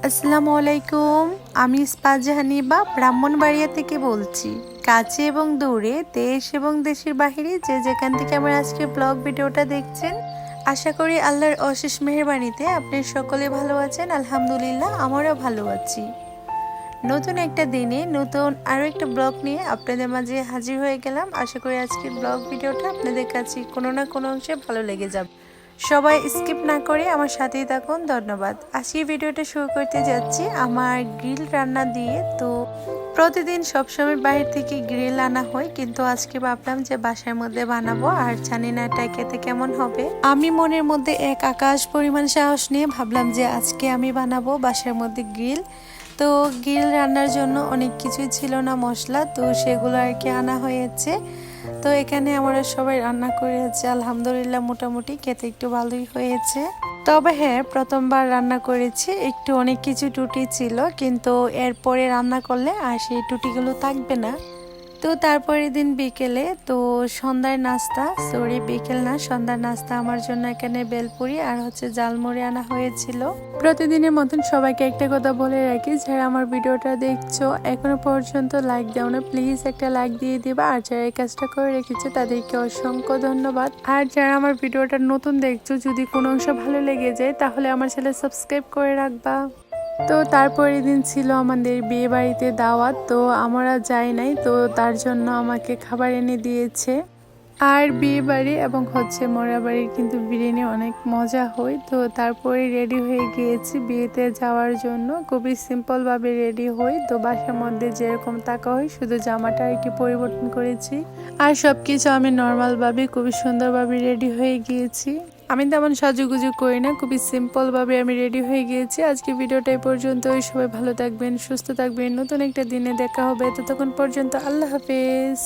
আসসালামু আলাইকুম। আমি ইস্পাত জাহানিবা ব্রাহ্মণবাড়িয়া থেকে বলছি। কাছে এবং দূরে, দেশ এবং দেশের বাহিরে যে যেখান থেকে আমার আজকের ব্লগ ভিডিওটা দেখছেন, আশা করি আল্লাহর অশেষ মেহেরবানিতে আপনি সকলে ভালো আছেন। আলহামদুলিল্লাহ, আমরাও ভালো আছি। নতুন একটা দিনে নতুন আরও একটা ব্লগ নিয়ে আপনাদের মাঝে হাজির হয়ে গেলাম। আশা করি আজকের ব্লগ ভিডিওটা আপনাদের কাছে কোনো না কোনো অংশে ভালো লেগে যাবে। সবাই স্কিপ না করে আমার সাথেই থাকুন। ধন্যবাদ। আজকে ভিডিওটা শুরু করতে যাচ্ছি আমার গ্রিল রান্না দিয়ে। তো প্রতিদিন সবসময় বাইরে থেকে গ্রিল আনা হয়, কিন্তু আজকে ভাবলাম যে বাসার মধ্যে বানাবো, আর জানি না এটা খেতে কেমন হবে। আমি মনের মধ্যে এক আকাশ পরিমাণ সাহস নিয়ে ভাবলাম যে আজকে আমি বানাবো বাসার মধ্যে গ্রিল। তো গ্রিল রান্নার জন্য অনেক কিছুই ছিল না মশলা, তো সেগুলো আর কি আনা হয়েছে। তো এখানে আমরা সবাই রান্না করেছি, আলহামদুলিল্লাহ মোটামুটি খেতে একটু ভালোই হয়েছে। তবে হ্যাঁ, প্রথমবার রান্না করেছি, একটু অনেক কিছু ত্রুটি ছিল, কিন্তু এরপরে রান্না করলে আর সেই ত্রুটিগুলো থাকবে না। তো তারপরের দিন বিকেলে তো সন্ধ্যার নাস্তা, বিকেল না সন্ধ্যার নাস্তা আমার জন্য এখানে বেলপুরি আর জালমুড়ি আনা হয়েছিল। প্রতিদিনের মতন সবাইকে একটা কথা বলে রাখি, যারা আমার ভিডিওটা দেখছো এখনো পর্যন্ত লাইক দাও না, প্লিজ একটা লাইক দিয়ে দিবা। আর যারা এই কাজটা করে রেখেছে তাদেরকে অসংখ্য ধন্যবাদ। আর যারা আমার ভিডিওটা নতুন দেখছো, যদি কোনো অংশ ভালো লেগে যায় তাহলে আমার চ্যানেল সাবস্ক্রাইব করে রাখবা। তো তারপরের দিন ছিল আমাদের বিয়ে বাড়িতে দাওয়াত, তো আমরা যাই নাই, তো তার জন্য আমাকে খাবার এনে দিয়েছে। আর বিয়ে বাড়ি এবং মরা বাড়ির কিন্তু বিরিয়ানি অনেক মজা হয়। তো তারপরে রেডি হয়ে গিয়েছি বিয়েতে যাওয়ার জন্য। খুবই সিম্পলভাবে রেডি হই, তো বাসার মধ্যে যেরকম থাকা হয় শুধু জামাটা আর কি পরিবর্তন করেছি। আর সব কিছু আমি নর্মালভাবে খুবই সুন্দরভাবে রেডি হয়ে গিয়েছি। আমি তেমন সাজুগুজু করি না, খুবই সিম্পলভাবে আমি রেডি হয়ে গিয়েছি। আজকে ভিডিওটা এই পর্যন্তই। সবাই ভালো থাকবেন, সুস্থ থাকবেন। নতুন একটা দিনে দেখা হবে, ততক্ষণ পর্যন্ত আল্লাহ হাফেজ।